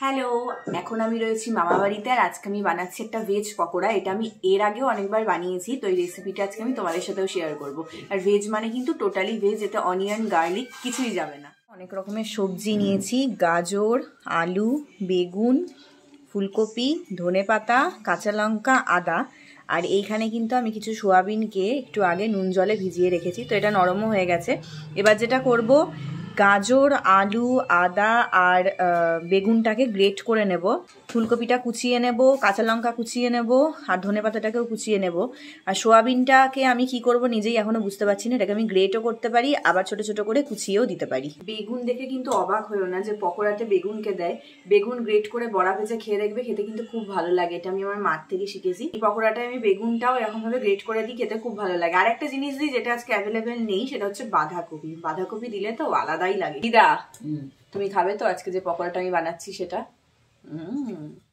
Hello, এখন আমি রয়েছি মামা বাড়িতে আর আজকে আমি বানাচ্ছি একটা ভেজ পকোড়া। এটা আমি এর আগেও অনেকবার বানিয়েছি, তো এই রেসিপিটা আজকে আমি তোমাদের সাথেও শেয়ার করব। আর ভেজ মানে কিন্তু টোটালি ভেজ, এতে অনিয়ন গার্লিক কিছুই যাবে না। অনেক রকমের সবজি নিয়েছি, গাজর, আলু, বেগুন, ফুলকপি, ধনেপাতা, কাঁচা লঙ্কা, আদা। আর এইখানে কিন্তু আমি কিছু সোয়াবিনকে একটু আগে নুন জলে ভিজিয়ে রেখেছি, তো এটা নরমও হয়ে গেছে। এবার যেটা করব, গাজর, আলু, আদা আর বেগুনটাকে গ্রেট করে নেব, ফুলকপিটা কুচিয়ে নেব, কাঁচা লঙ্কা কুচিয়ে নেব আর ধনেপাতাটাকেও কুচিয়ে নেব। আর সোয়াবিনটাকে আমি কি করব নিজেই এখনো বুঝতে পারছি না, এটাকে আমি গ্রেটও করতে পারি, আবার ছোট ছোট করে কুচিয়েও দিতে পারি। বেগুন দেখে কিন্তু অবাক হয়েও না যে পকোড়াতে বেগুনকে দেয়। বেগুন গ্রেট করে বড়া ভেজে খেয়ে দেখবে, খেতে কিন্তু খুব ভালো লাগে। এটা আমি আমার মার থেকে শিখেছি। এই পকোড়াটায় আমি বেগুনটাও এরকম ভাবে গ্রেট করে দিই, খেতে খুব ভালো লাগে। আর একটা জিনিস দিই যেটা আজকে অ্যাভেলেবেল নেই, সেটা হচ্ছে বাঁধাকপি। বাঁধাকপি দিলে তো আলাদাই লাগে। দিদা, তুমি খাবে তো আজকে যে পকোড়াটা আমি বানাচ্ছি সেটা?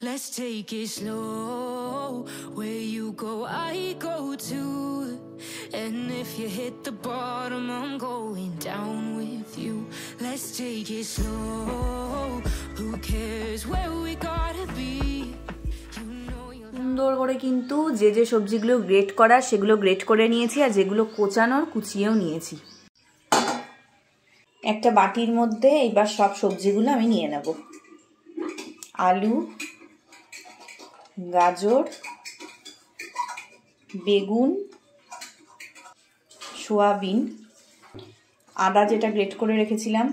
Let's take it slow. Where you go, I go too. And if you hit the bottom, I'm going down with you. Let's take it slow. Who cares where we gotta be? সুন্দর করে কিন্তু যে যে সবজিগুলো great করার সেগুলো great করে নিয়েছি, আর যেগুলো কোচানোর কুচিয়েও নিয়েছি। একটা বাটির মধ্যে এইবার সব সবজিগুলো আমি নিয়ে নেব। আলু, গাজর, বেগুন, সোয়াবিন, আদা যেটা গ্রেট করে রেখেছিলাম,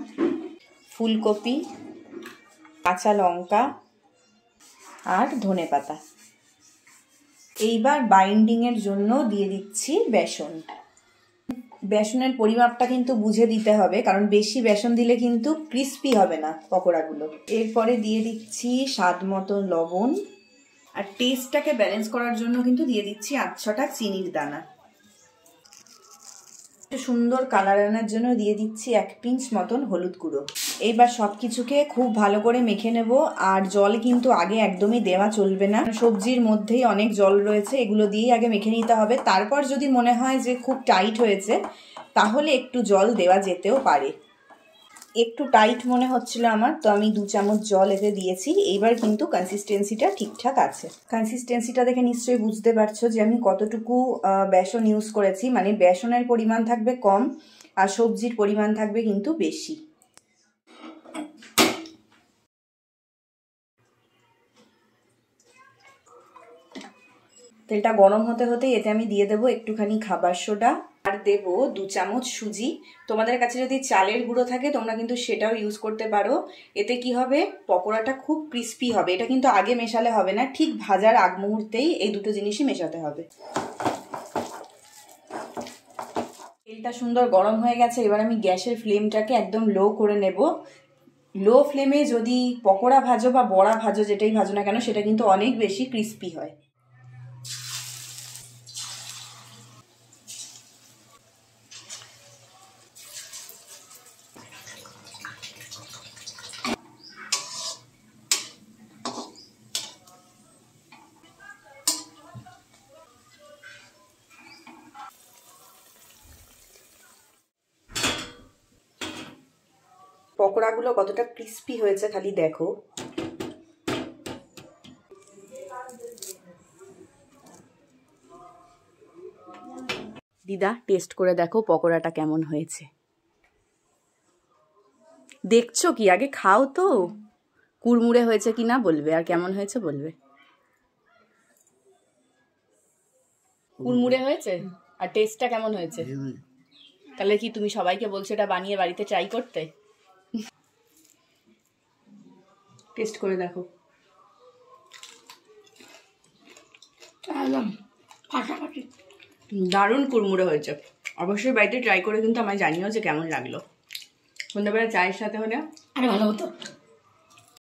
ফুলকপি, কাঁচা লঙ্কা আর ধনেপাতা। এইবার বাইন্ডিংয়ের জন্য দিয়ে দিচ্ছি বেসন। বেসনের পরিমাপটা কিন্তু বুঝে দিতে হবে, কারণ বেশি বেসন দিলে কিন্তু ক্রিস্পি হবে না পকোড়াগুলো। এরপরে দিয়ে দিচ্ছি স্বাদ মতো লবণ, আর টেস্টটাকে ব্যালেন্স করার জন্য কিন্তু দিয়ে দিচ্ছি 8-6টা চিনির দানা। একটু সুন্দর কালার আনার জন্য দিয়ে দিচ্ছি 1 পিঞ্চ মতন হলুদ গুঁড়ো। এইবার সবকিছুকে খুব ভালো করে মেখে নেব। আর জল কিন্তু আগে একদমই দেওয়া চলবে না, সবজির মধ্যেই অনেক জল রয়েছে, এগুলো দিয়েই আগে মেখে নিতে হবে। তারপর যদি মনে হয় যে খুব টাইট হয়েছে, তাহলে একটু জল দেওয়া যেতেও পারে। একটু টাইট মনে হচ্ছিল আমার, তো আমি 2 চামচ জল এতে দিয়েছি। এইবার কিন্তু কনসিস্টেন্সিটা ঠিকঠাক আছে। কনসিস্টেন্সিটা দেখে নিশ্চয়ই বুঝতে পারছো যে আমি কতটুকু বেসন ইউজ করেছি। মানে বেসনের পরিমাণ থাকবে কম আর সবজির পরিমাণ থাকবে কিন্তু বেশি। তেলটা গরম হতে হতেই এতে আমি দিয়ে দেবো একটুখানি খাবার সোডা, আর দেবো 2 চামচ সুজি। তোমাদের কাছে যদি চালের গুঁড়ো থাকে তোমরা কিন্তু সেটাও ইউজ করতে পারো। এতে কি হবে, পকোড়াটা খুব ক্রিস্পি হবে। এটা কিন্তু আগে মেশালে হবে না, ঠিক ভাজার আগ মুহূর্তেই এই দুটো জিনিসই মেশাতে হবে। তেলটা সুন্দর গরম হয়ে গেছে, এবার আমি গ্যাসের ফ্লেমটাকে একদম লো করে নেব। লো ফ্লেমে যদি পকোড়া ভাজো বা বড়া ভাজো, যেটাই ভাজো না কেন, সেটা কিন্তু অনেক বেশি ক্রিস্পি হয়। পকোড়াগুলো কতটা ক্রিস্পি হয়েছে খালি দেখো। দিদা, টেস্ট করে দেখো পকোড়াটা কেমন হয়েছে। দেখছো কি, আগে খাও তো, কুড়মুড়ে হয়েছে কি না বলবে, আর কেমন হয়েছে বলবে। কুড়মুড়ে হয়েছে? আর টেস্টটা কেমন হয়েছে? তাহলে কি তুমি সবাইকে বলছো এটা বানিয়ে বাড়িতে ট্রাই করতে? টেস্ট করে দেখো। একদম ফাটাফাটি, দারুণ কুড়মুড়ে হয়েছে। অবশ্যই বাড়িতে ট্রাই করে কিন্তু আমায় জানিও যে কেমন লাগলো। সন্ধ্যাবেলা চায়ের সাথে হলে আরে ভালো হতো।